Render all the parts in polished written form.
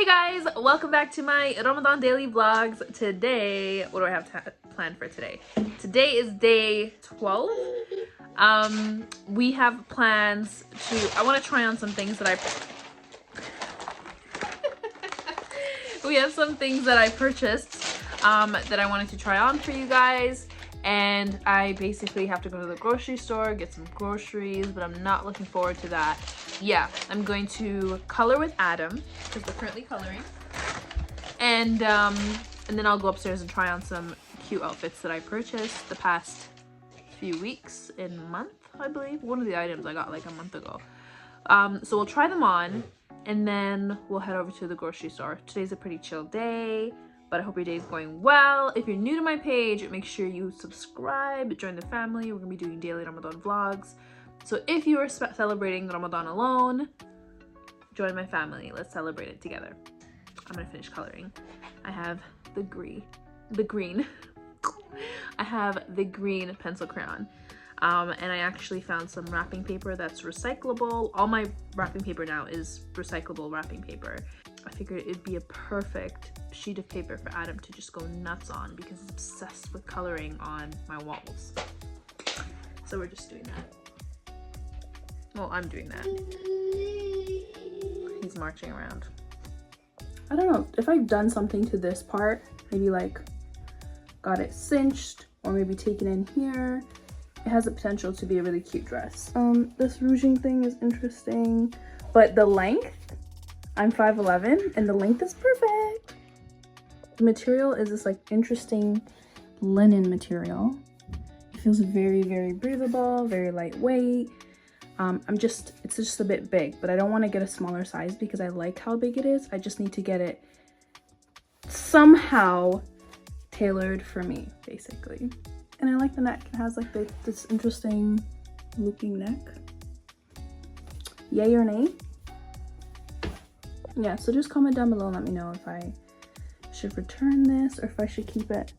Hey guys, welcome back to my Ramadan daily vlogs. Today, what do I have planned for today? Today is day 12. We have plans I want to try on some things that we have some things that I purchased that I wanted to try on for you guys. And I basically have to go to the grocery store, get some groceries, but I'm not looking forward to that. Yeah, I'm going to color with Adam because we're currently coloring, and then I'll go upstairs and try on some cute outfits that I purchased the past few weeks and month, I believe. One of the items I got like a month ago. So we'll try them on, and then we'll head over to the grocery store. Today's a pretty chill day, but I hope your day is going well. If you're new to my page, make sure you subscribe, join the family. We're gonna be doing daily Ramadan vlogs. So if you are celebrating Ramadan alone, join my family. Let's celebrate it together. I'm gonna finish coloring. I have the green. I have the green pencil crayon. And I actually found some wrapping paper that's recyclable. All my wrapping paper now is recyclable wrapping paper. I figured it'd be a perfect sheet of paper for Adam to just go nuts on because he's obsessed with coloring on my walls. So we're just doing that. Well, I'm doing that. He's marching around. I don't know if I've done something to this part, maybe like got it cinched or maybe taken in here. It has the potential to be a really cute dress. This ruching thing is interesting, but the length, I'm 5'11" and the length is perfect. The material is this like interesting linen material. It feels very, very breathable, very lightweight. It's just a bit big, but I don't want to get a smaller size because I like how big it is. I just need to get it somehow tailored for me, basically. And I like the neck. It has like this interesting looping neck. Yay or nay? Yeah, so just comment down below and let me know if I should return this or if I should keep it.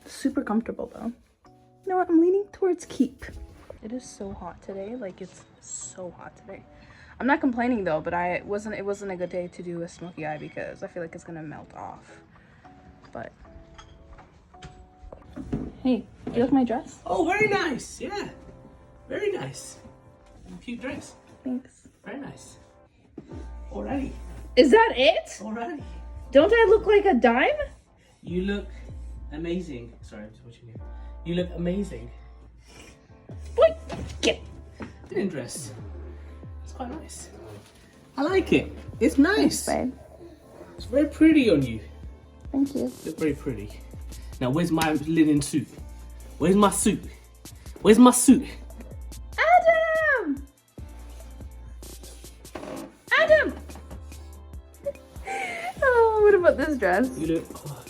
Super comfortable though. You know what? I'm leaning towards keep. It is so hot today. Like, it's so hot today. I'm not complaining though, but it wasn't a good day to do a smoky eye because I feel like it's gonna melt off. But hey, do you like my dress? Oh, very nice. Yeah, very nice. Cute dress. Thanks. Very nice. Alrighty. Is that it? Alrighty. Don't I look like a dime? You look amazing. Sorry, I'm just watching you. You look amazing. Wait, get. Linen dress. It's quite nice. I like it. It's nice. Thanks, babe. It's very pretty on you. Thank you. You look very pretty. Now, where's my linen suit? Where's my suit? Where's my suit? Adam! Adam! Oh, what about this dress? You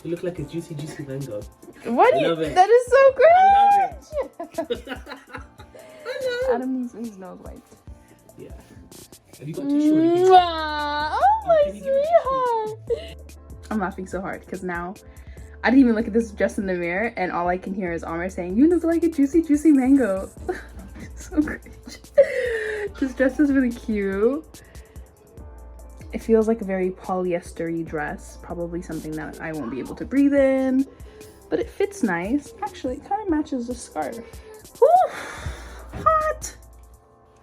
look like a juicy mango. What? Love it. That is so great! I love it. I know. Adam needs his nose wiped. Yeah. Have you got tissue? Oh, my sweetheart! I'm laughing so hard because now I didn't even look at this dress in the mirror and all I can hear is Amr saying, "You look like a juicy mango." So great. This dress is really cute. It feels like a very polyester-y dress, probably something that I won't be able to breathe in, but it fits nice. Actually, it kind of matches the scarf. Woo! Hot!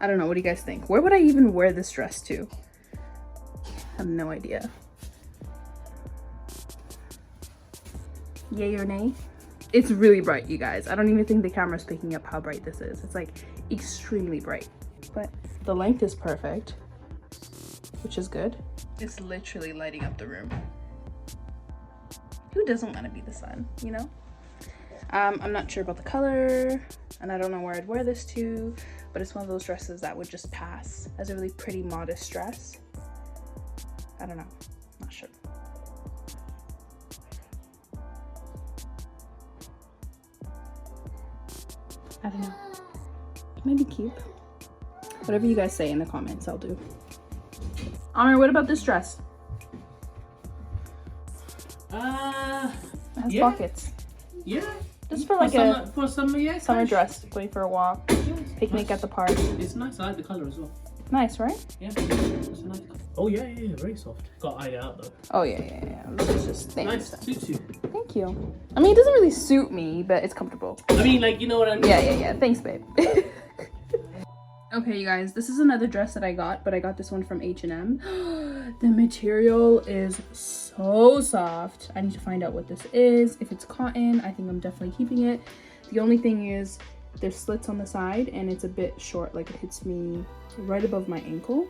I don't know, what do you guys think? Where would I even wear this dress to? I have no idea. Yay or nay? It's really bright, you guys. I don't even think the camera's picking up how bright this is. It's like extremely bright, but the length is perfect, which is good. It's literally lighting up the room. Who doesn't want to be the sun, you know? I'm not sure about the color, and I don't know where I'd wear this to, but it's one of those dresses that would just pass as a really pretty, modest dress. I don't know. Not sure. I don't know. Maybe keep. Whatever you guys say in the comments, I'll do. Amr, what about this dress? It has pockets. Yeah. Just for like summer, yeah, summer dress, going for a walk, picnic nice. at the park. It's nice. I like the color as well. Nice, right? Yeah. It's a nice color. Oh yeah, very soft. Got to iron it out though. Oh yeah. This is just Nice, suits you. Thank you. I mean, it doesn't really suit me, but it's comfortable. I mean, like, you know what I mean? Yeah. Thanks, babe. Okay, you guys, this is another dress that I got, but I got this one from H&M. The material is so soft. I need to find out what this is. If it's cotton, I think I'm definitely keeping it. The only thing is there's slits on the side and it's a bit short, like it hits me right above my ankle.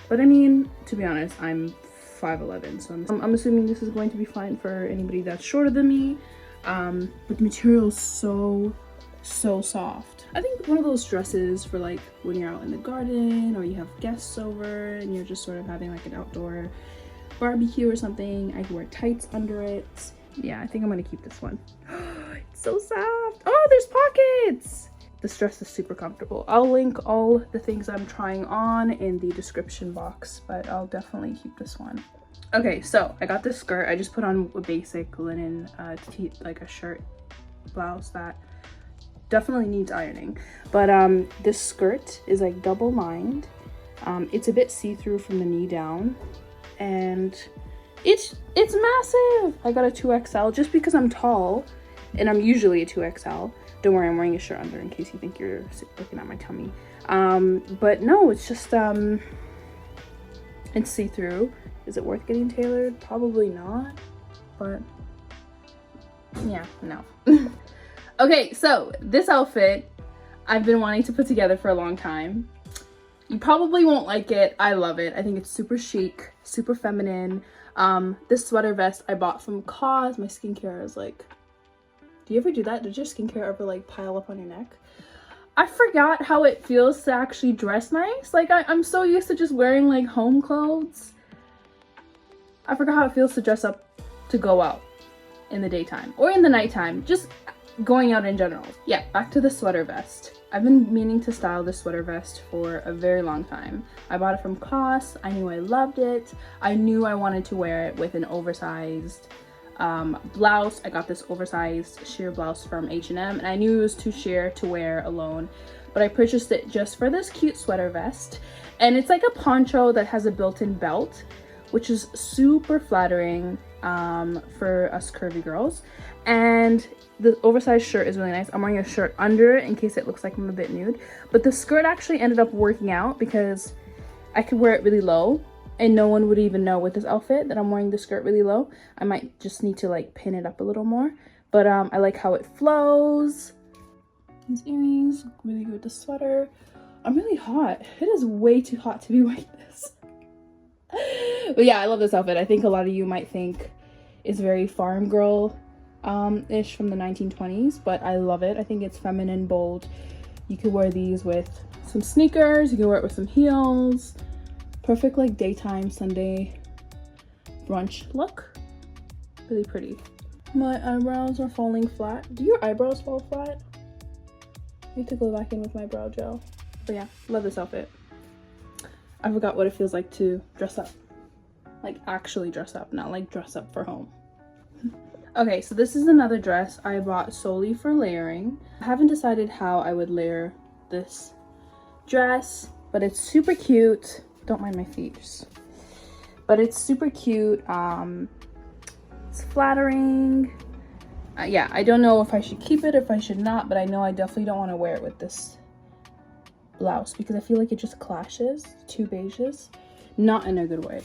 But I mean, to be honest, I'm 5'11", so I'm assuming this is going to be fine for anybody that's shorter than me. But the material is so soft. I think one of those dresses for like when you're out in the garden or you have guests over and you're just sort of having like an outdoor barbecue or something. I can wear tights under it. Yeah, I think I'm gonna keep this one. It's so soft. Oh, there's pockets. This dress is super comfortable. I'll link all the things I'm trying on in the description box, but I'll definitely keep this one. Okay, so I got this skirt. I just put on a basic linen like a shirt blouse that definitely needs ironing, but this skirt is like double lined. It's a bit see-through from the knee down, and it's massive. I got a 2XL just because I'm tall and I'm usually a 2XL. Don't worry, I'm wearing a shirt under in case you think you're looking at my tummy. But no, it's just it's see-through. Is it worth getting tailored? Probably not, but yeah, no. Okay, so this outfit I've been wanting to put together for a long time. You probably won't like it. I love it. I think it's super chic, super feminine. This sweater vest I bought from COSS. My skincare is like, do you ever do that? Does your skincare ever like pile up on your neck? I forgot how it feels to actually dress nice. Like I'm so used to just wearing like home clothes. I forgot how it feels to dress up to go out in the daytime or in the nighttime. Just going out in general. Yeah, back to the sweater vest. I've been meaning to style this sweater vest for a very long time. I bought it from COSS. I knew I loved it. I knew I wanted to wear it with an oversized blouse. I got this oversized sheer blouse from H&M and I knew it was too sheer to wear alone, but I purchased it just for this cute sweater vest. And it's like a poncho that has a built-in belt, which is super flattering for us curvy girls. And the oversized shirt is really nice. I'm wearing a shirt under it in case it looks like I'm a bit nude. But the skirt actually ended up working out because I could wear it really low and no one would even know with this outfit that I'm wearing the skirt really low. I might just need to like pin it up a little more. But I like how it flows. These earrings look really good with the sweater. I'm really hot. It is way too hot to be wearing this. But yeah, I love this outfit. I think a lot of you might think it's very farm girl ish from the 1920s, but I love it. I think it's feminine, bold. You could wear these with some sneakers, you can wear it with some heels. Perfect like daytime Sunday brunch look. Really pretty. My eyebrows are falling flat. Do your eyebrows fall flat? I need to go back in with my brow gel. But yeah, love this outfit. I forgot what it feels like to dress up. Like actually dress up, not like dress up for home. Okay, so this is another dress I bought solely for layering. I haven't decided how I would layer this dress, but it's super cute. Don't mind my feet. But it's super cute. It's flattering. Yeah, I don't know if I should keep it, if I should not, but I know I definitely don't want to wear it with this blouse because I feel like it just clashes, two beiges. Not in a good way.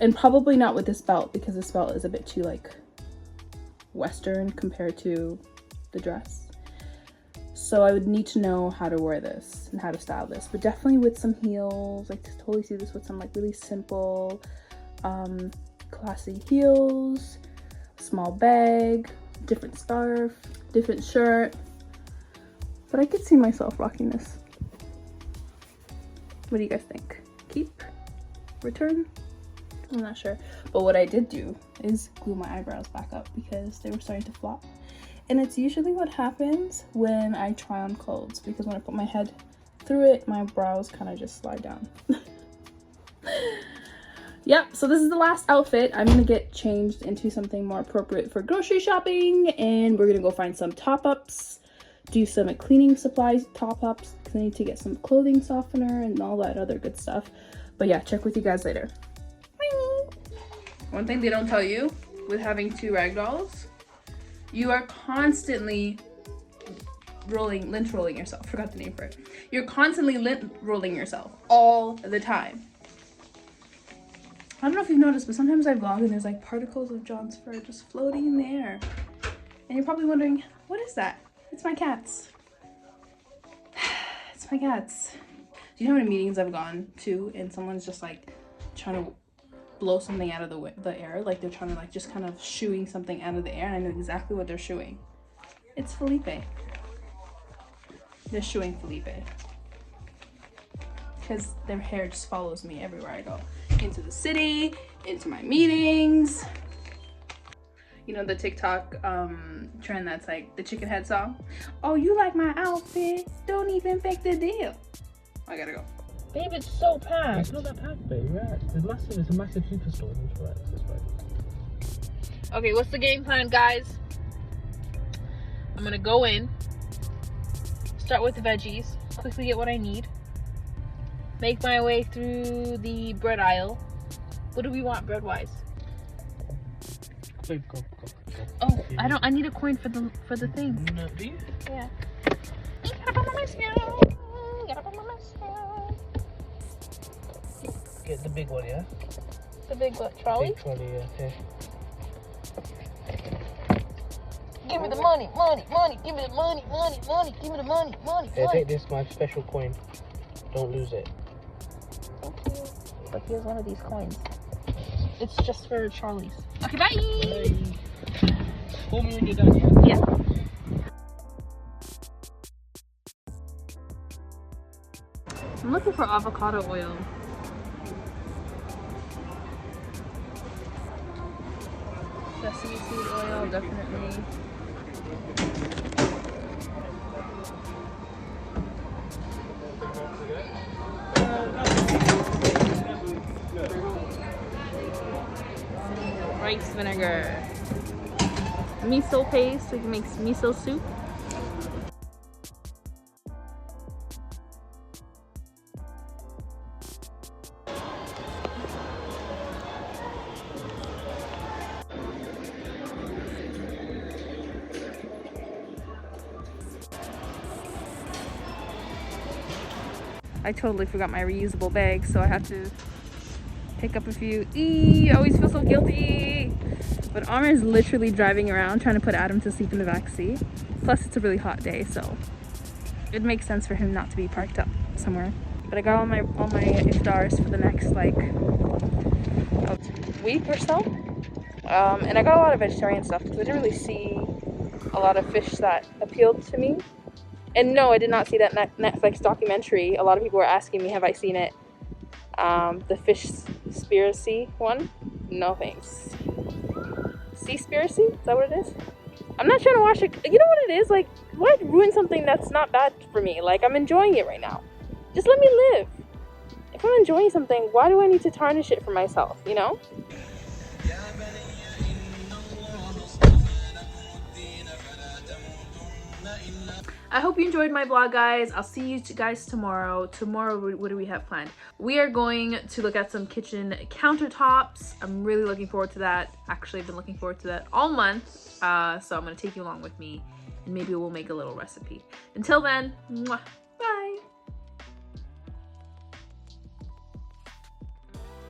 And probably not with this belt because this belt is a bit too like Western compared to the dress. So I would need to know how to wear this and how to style this, but definitely with some heels. I totally see this with some like really simple, classy heels, small bag, different scarf, different shirt. But I could see myself rocking this. What do you guys think? Keep? Return? I'm not sure, but what I did do is glue my eyebrows back up because they were starting to flop, and it's usually what happens when I try on clothes because when I put my head through it, my brows kind of just slide down. Yep, so this is the last outfit. I'm gonna get changed into something more appropriate for grocery shopping, and we're gonna go find some top-ups do some cleaning supplies, top-ups, because I need to get some clothing softener and all that other good stuff. But yeah, check with you guys later. Bye. One thing they don't tell you with having 2 rag dolls, you are constantly lint rolling yourself. Forgot the name for it. You're constantly lint rolling yourself all the time. I don't know if you've noticed, but sometimes I vlog and there's like particles of John's fur just floating in the air. And you're probably wondering, what is that? It's my cats. It's my cats. Do you know how many meetings I've gone to and someone's just like trying to blow something out of the air? Like they're trying to like just kind of shooing something out of the air, and I know exactly what they're shooing. It's Felipe. They're shooing Felipe. Because their hair just follows me everywhere I go. Into the city, into my meetings. You know the TikTok trend that's like the chicken head song? Oh, you like my outfit? Don't even fake the deal. I gotta go. Babe, it's so packed. It's not that packed, babe. Yeah, it's a massive superstore. Okay, what's the game plan, guys? I'm gonna go in, start with the veggies, quickly get what I need, make my way through the bread aisle. What do we want bread-wise? Go. Oh, I need a coin for the thing. No, do you? Yeah. Get the big one, yeah? The big what, trolley? Big trolley, yeah. Okay. Give me the money, give me the money, give me the money. Hey, take this, my special coin. Don't lose it. Thank you. But here's one of these coins. It's just for Charlie's. Okay, bye! Call me when you're done, yeah? Yeah. I'm looking for avocado oil. Sesame seed oil, definitely. Rice vinegar. Miso paste, we can make miso soup. I totally forgot my reusable bag, so I had to pick up a few. I always feel so guilty. But Amr is literally driving around trying to put Adam to sleep in the backseat. Plus, it's a really hot day, so it makes sense for him not to be parked up somewhere. But I got all my iftars for the next like a week or so. And I got a lot of vegetarian stuff because I didn't really see a lot of fish that appealed to me. And no, I did not see that Netflix documentary. A lot of people were asking me, have I seen it? The fish conspiracy one? No thanks. Seaspiracy? Is that what it is? I'm not trying to watch it. You know what it is? Like, why ruin something that's not bad for me? Like, I'm enjoying it right now. Just let me live. If I'm enjoying something, why do I need to tarnish it for myself, you know? I hope you enjoyed my vlog, guys. I'll see you guys tomorrow. Tomorrow, what do we have planned? We are going to look at some kitchen countertops. I'm really looking forward to that. Actually, I've been looking forward to that all month. So I'm gonna take you along with me and maybe we'll make a little recipe. Until then, mwah.